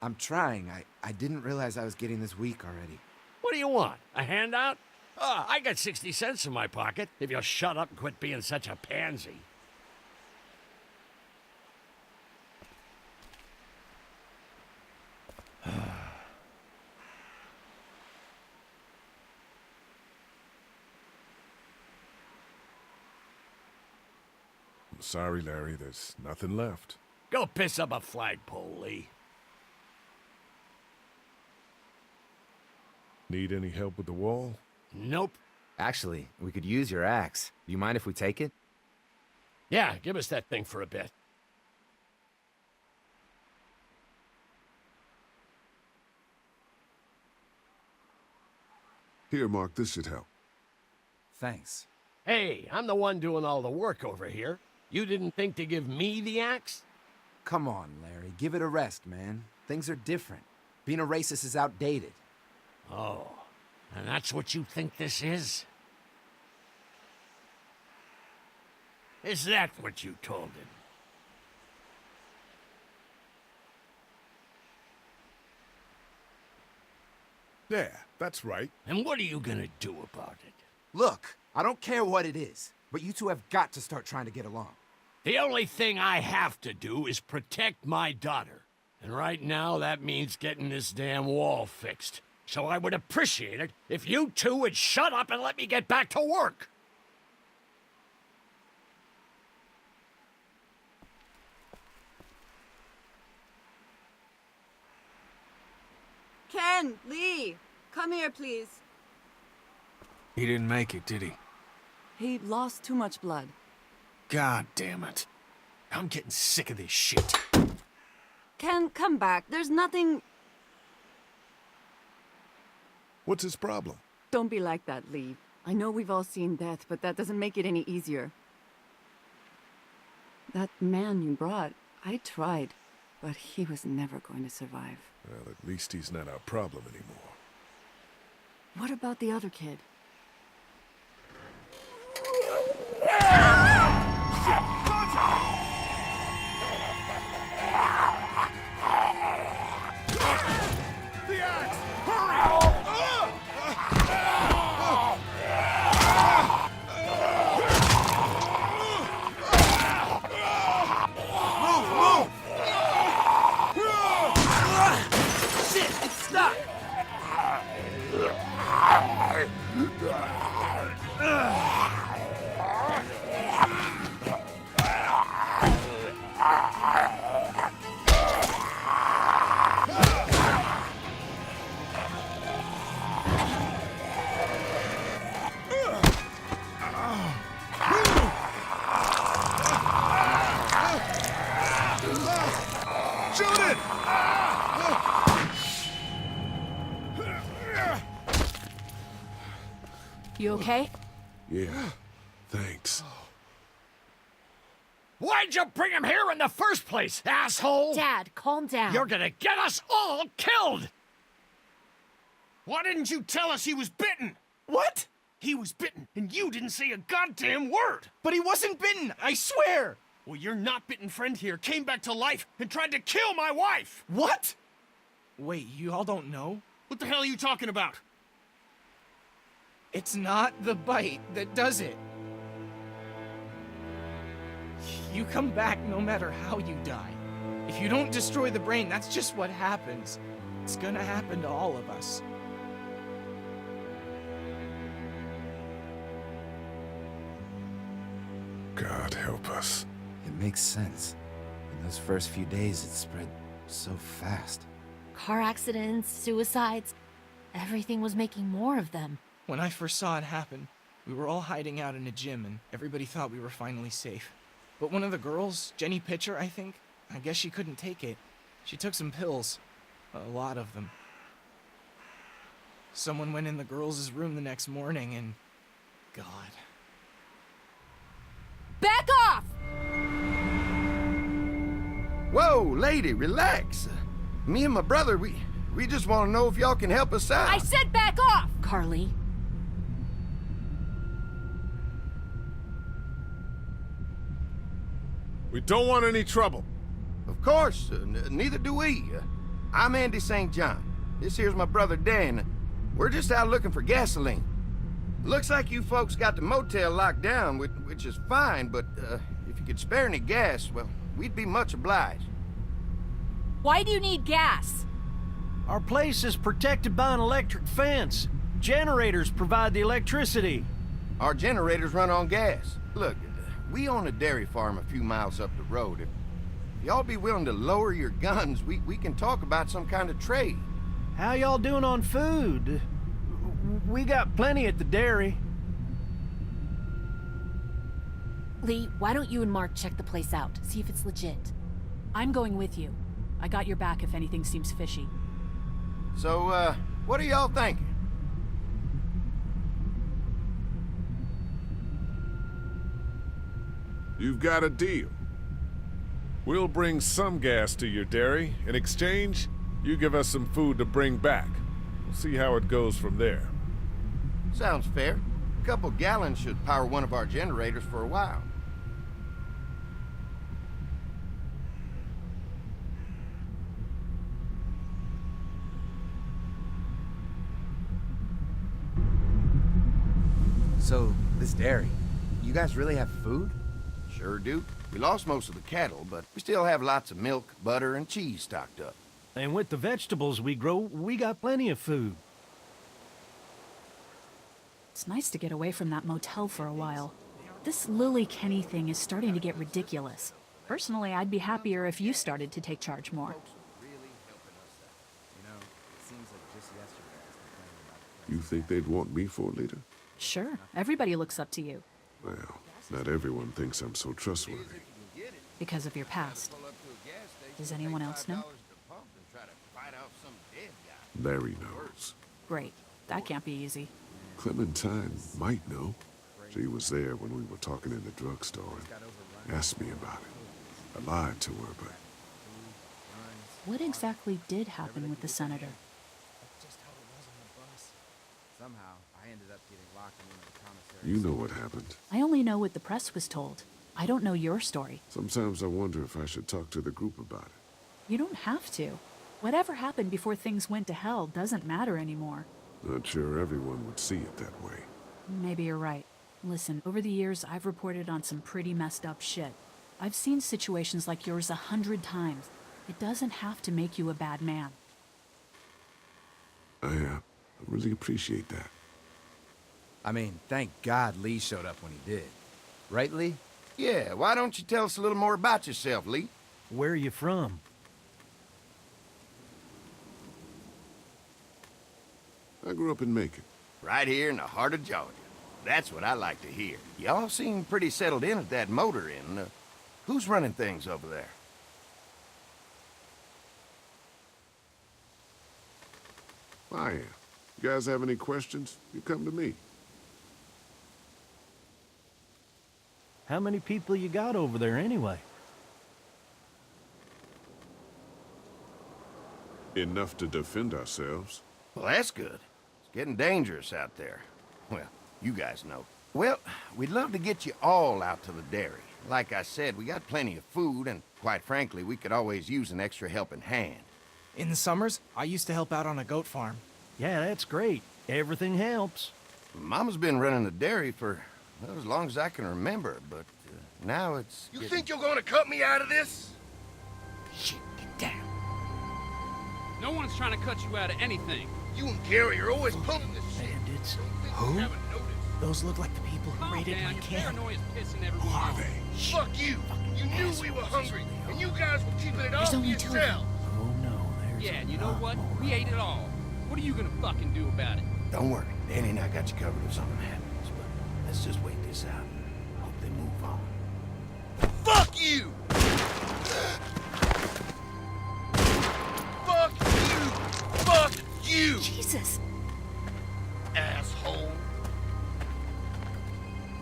I'm trying. I didn't realize I was getting this weak already. What do you want? A handout? I got 60 cents in my pocket, if you'll shut up and quit being such a pansy. I'm sorry, Larry. There's nothing left. Go piss up a flagpole, Lee. Need any help with the wall? Nope. Actually, we could use your axe. Do you mind if we take it? Yeah, give us that thing for a bit. Here, Mark, this should help. Thanks. Hey, I'm the one doing all the work over here. You didn't think to give me the axe? Come on, Larry. Give it a rest, man. Things are different. Being a racist is outdated. Oh, and that's what you think this is? Is that what you told him? Yeah, that's right. And what are you gonna do about it? Look, I don't care what it is, but you two have got to start trying to get along. The only thing I have to do is protect my daughter. And right now, that means getting this damn wall fixed. So I would appreciate it if you two would shut up and let me get back to work. Ken, Lee, come here, please. He didn't make it, did he? He lost too much blood. God damn it. I'm getting sick of this shit. Ken, come back. There's nothing... What's his problem? Don't be like that, Lee. I know we've all seen death, but that doesn't make it any easier. That man you brought, I tried, but he was never going to survive. Well, at least he's not our problem anymore. What about the other kid? The axe! Hurry! Move! Shit, it's stuck! Shoot it! You okay? Yeah, thanks. Why'd you bring him here in the first place, asshole? Dad, calm down. You're gonna get us all killed! Why didn't you tell us he was bitten? What? He was bitten, and you didn't say a goddamn word! But he wasn't bitten, I swear! Well, your not-bitten friend here came back to life and tried to kill my wife! What? Wait, you all don't know? What the hell are you talking about? It's not the bite that does it. You come back no matter how you die. If you don't destroy the brain, that's just what happens. It's gonna happen to all of us. God help us. It makes sense. In those first few days, it spread so fast. Car accidents, suicides. Everything was making more of them. When I first saw it happen, we were all hiding out in a gym and everybody thought we were finally safe. But one of the girls, Jenny Pitcher, I think, I guess she couldn't take it. She took some pills. A lot of them. Someone went in the girls' room the next morning and... God. Back off! Whoa, lady, relax. Me and my brother, we just want to know if y'all can help us out. I said back off! Carly. We don't want any trouble. Of course, neither do we. I'm Andy St. John. This here's my brother Dan. We're just out looking for gasoline. Looks like you folks got the motel locked down, which is fine, but if you could spare any gas, well, we'd be much obliged. Why do you need gas? Our place is protected by an electric fence. Generators provide the electricity. Our generators run on gas. Look, we own a dairy farm a few miles up the road. If y'all be willing to lower your guns, we can talk about some kind of trade. How y'all doing on food? We got plenty at the dairy. Lee, why don't you and Mark check the place out, see if it's legit? I'm going with you. I got your back if anything seems fishy. So, what are y'all thinking? You've got a deal. We'll bring some gas to your dairy. In exchange, you give us some food to bring back. We'll see how it goes from there. Sounds fair. A couple gallons should power one of our generators for a while. So, this dairy, you guys really have food? Sure do. We lost most of the cattle, but we still have lots of milk, butter, and cheese stocked up. And with the vegetables we grow, we got plenty of food. It's nice to get away from that motel for a while. This Lily Kenny thing is starting to get ridiculous. Personally, I'd be happier if you started to take charge more. You think they'd want me for a leader? Sure, everybody looks up to you. Well, not everyone thinks I'm so trustworthy. Because of your past. Does anyone else know? Larry knows. Great. That can't be easy. Clementine might know. She was there when we were talking in the drugstore and asked me about it. I lied to her, but What exactly did happen with the senator? Somehow, I ended up getting locked in one of the commissary's... you know what happened. I only know what the press was told. I don't know your story. Sometimes I wonder if I should talk to the group about it. You don't have to. Whatever happened before things went to hell doesn't matter anymore. Not sure everyone would see it that way. Maybe you're right. Listen, over the years, I've reported on some pretty messed up shit. I've seen situations like yours 100 times. It doesn't have to make you a bad man. I really appreciate that. I mean, thank God Lee showed up when he did. Right, Lee? Yeah, why don't you tell us a little more about yourself, Lee? Where are you from? I grew up in Macon. Right here in the heart of Georgia. That's what I like to hear. Y'all seem pretty settled in at that motor inn. Who's running things over there? I am. You guys have any questions? You come to me. How many people you got over there anyway? Enough to defend ourselves. Well, that's good. It's getting dangerous out there. Well, you guys know. Well, we'd love to get you all out to the dairy. Like I said, we got plenty of food, and quite frankly, we could always use an extra helping hand. In the summers, I used to help out on a goat farm. Yeah, that's great. Everything helps. Mama's been running the dairy for, well, as long as I can remember, but now it's... You think you're gonna cut me out of this? Shit, get down. No one's trying to cut you out of anything. You and Gary are always pulling this shit. Bandits. Who? Haven't noticed. Those look like the people who Calm raided down, my your camp. paranoia's pissing everyone Are off. they? Fuck you! You knew we were hungry, and you guys were keeping it all There's to only two of yourself. Oh no, there's Yeah, and a you know lot what? more. We ate it all. What are you gonna fucking do about it? Don't worry, Danny and I got you covered if something happens, but let's just wait this out. Hope they move on. Fuck you! Fuck you! Fuck you! Jesus! Asshole!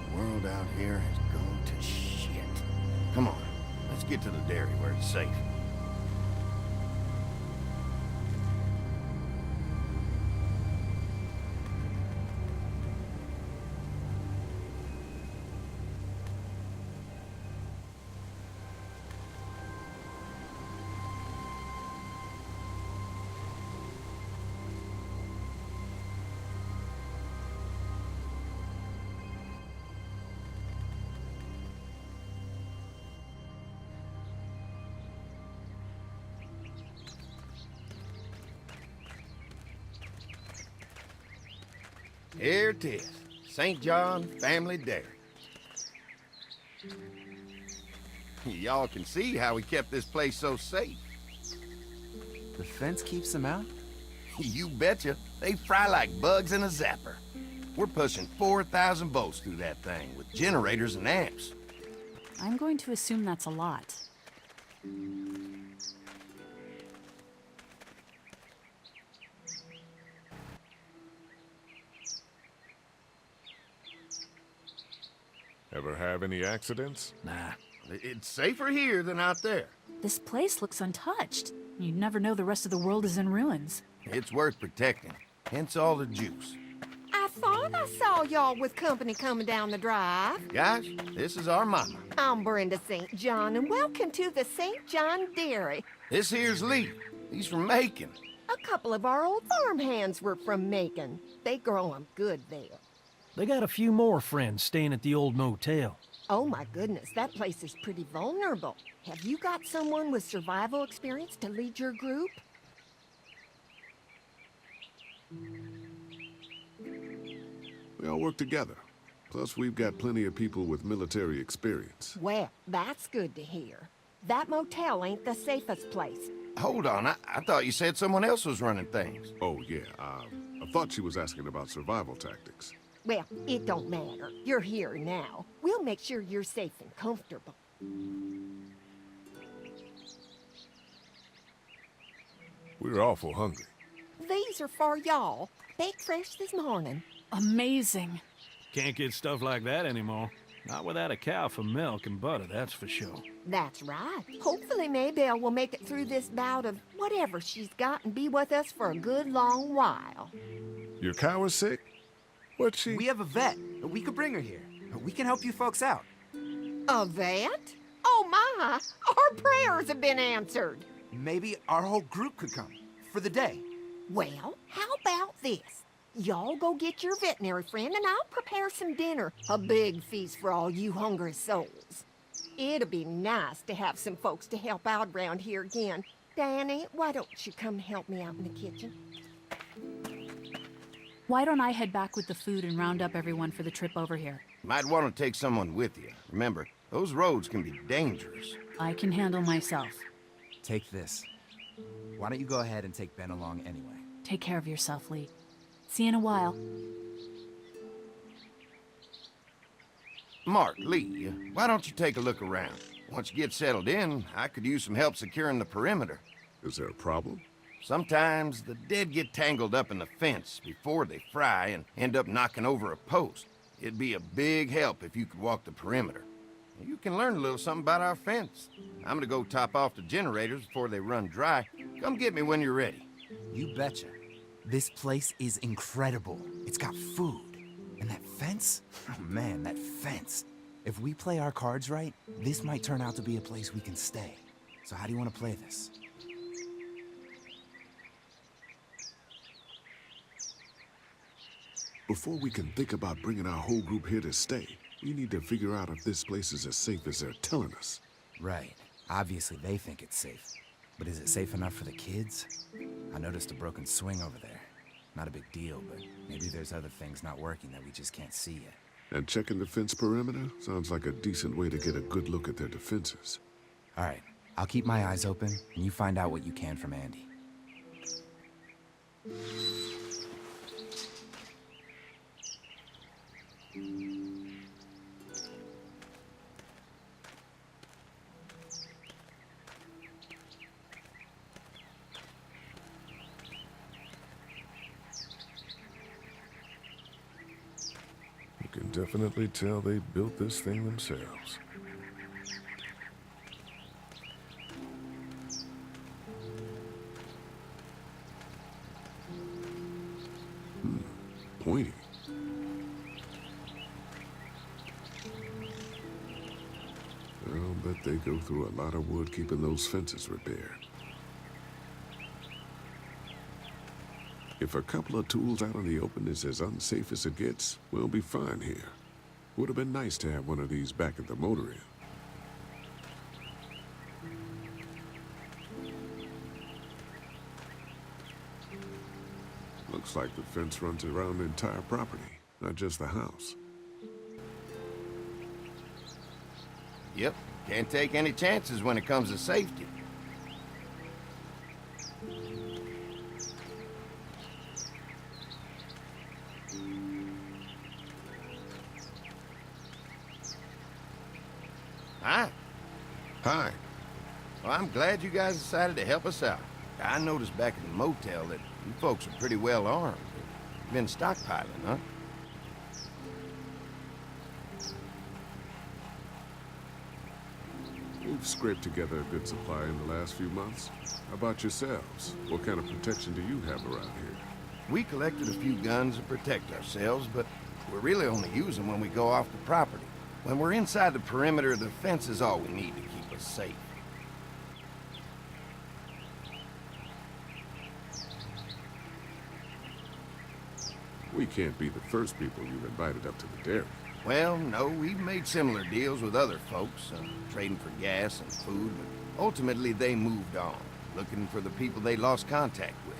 The world out here has gone to shit. Come on, let's get to the dairy where it's safe. Here it is. St. John Family Dairy. Y'all can see how we kept this place so safe. The fence keeps them out? You betcha. They fry like bugs in a zapper. We're pushing 4,000 volts through that thing with generators and amps. I'm going to assume that's a lot. Ever have any accidents? Nah. It's safer here than out there. This place looks untouched. You'd never know the rest of the world is in ruins. It's worth protecting, hence all the juice. I thought I saw y'all with company coming down the drive. Guys, this is our mama. I'm Brenda St. John, and welcome to the St. John Dairy. This here's Lee. He's from Macon. A couple of our old farm hands were from Macon. They grow 'em good there. They got a few more friends staying at the old motel. Oh my goodness, that place is pretty vulnerable. Have you got someone with survival experience to lead your group? We all work together. Plus, we've got plenty of people with military experience. Well, that's good to hear. That motel ain't the safest place. Hold on, I thought you said someone else was running things. Oh, yeah, I thought she was asking about survival tactics. Well, it don't matter. You're here now. We'll make sure you're safe and comfortable. We're awful hungry. These are for y'all. Baked fresh this morning. Amazing. Can't get stuff like that anymore. Not without a cow for milk and butter, that's for sure. That's right. Hopefully Maybelle will make it through this bout of whatever she's got and be with us for a good long while. Your cow is sick? What's she? We have a vet. We could bring her here. We can help you folks out. A vet? Oh my! Our prayers have been answered. Maybe our whole group could come. For the day. Well, how about this? Y'all go get your veterinary friend and I'll prepare some dinner. A big feast for all you hungry souls. It'll be nice to have some folks to help out around here again. Danny, why don't you come help me out in the kitchen? Why don't I head back with the food and round up everyone for the trip over here? Might want to take someone with you. Remember, those roads can be dangerous. I can handle myself. Take this. Why don't you go ahead and take Ben along anyway? Take care of yourself, Lee. See you in a while. Mark, Lee, why don't you take a look around? Once you get settled in, I could use some help securing the perimeter. Is there a problem? Sometimes the dead get tangled up in the fence before they fry and end up knocking over a post. It'd be a big help if you could walk the perimeter. You can learn a little something about our fence. I'm gonna go top off the generators before they run dry. Come get me when you're ready. You betcha. This place is incredible. It's got food. And that fence? Oh man, that fence. If we play our cards right, this might turn out to be a place we can stay. So how do you want to play this? Before we can think about bringing our whole group here to stay, we need to figure out if this place is as safe as they're telling us. Right. Obviously they think it's safe. But is it safe enough for the kids? I noticed a broken swing over there. Not a big deal, but maybe there's other things not working that we just can't see yet. And checking the fence perimeter sounds like a decent way to get a good look at their defenses. All right. I'll keep my eyes open, and you find out what you can from Andy. You can definitely tell they built this thing themselves. Pointy. I'll bet they go through a lot of wood keeping those fences repaired. If a couple of tools out in the open is as unsafe as it gets, we'll be fine here. Would have been nice to have one of these back at the motor inn. Looks like the fence runs around the entire property, not just the house. Yep, can't take any chances when it comes to safety. Hi. Hi. Well, I'm glad you guys decided to help us out. I noticed back at the motel that you folks are pretty well armed. You've been stockpiling, huh? We've scraped together a good supply in the last few months. How about yourselves? What kind of protection do you have around here? We collected a few guns to protect ourselves, but we really only use them when we go off the property. When we're inside the perimeter, the fence is all we need to keep us safe. We can't be the first people you've invited up to the dairy. Well, no, we've made similar deals with other folks, trading for gas and food, but ultimately they moved on, looking for the people they lost contact with.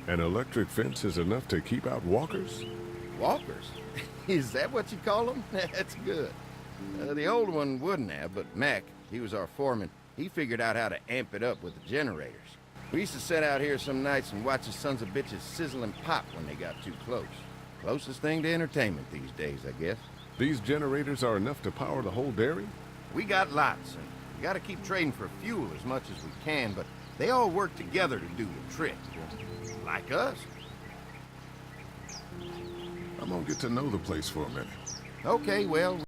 An electric fence is enough to keep out walkers? Walkers? Is that what you call them? That's good. The old one wouldn't have, but Mac, he was our foreman, he figured out how to amp it up with the generators. We used to sit out here some nights and watch the sons of bitches sizzle and pop when they got too close. Closest thing to entertainment these days, I guess. These generators are enough to power the whole dairy? We got lots, and we gotta keep trading for fuel as much as we can, but they all work together to do the trick. Like us. I'm gonna get to know the place for a minute. Okay, well,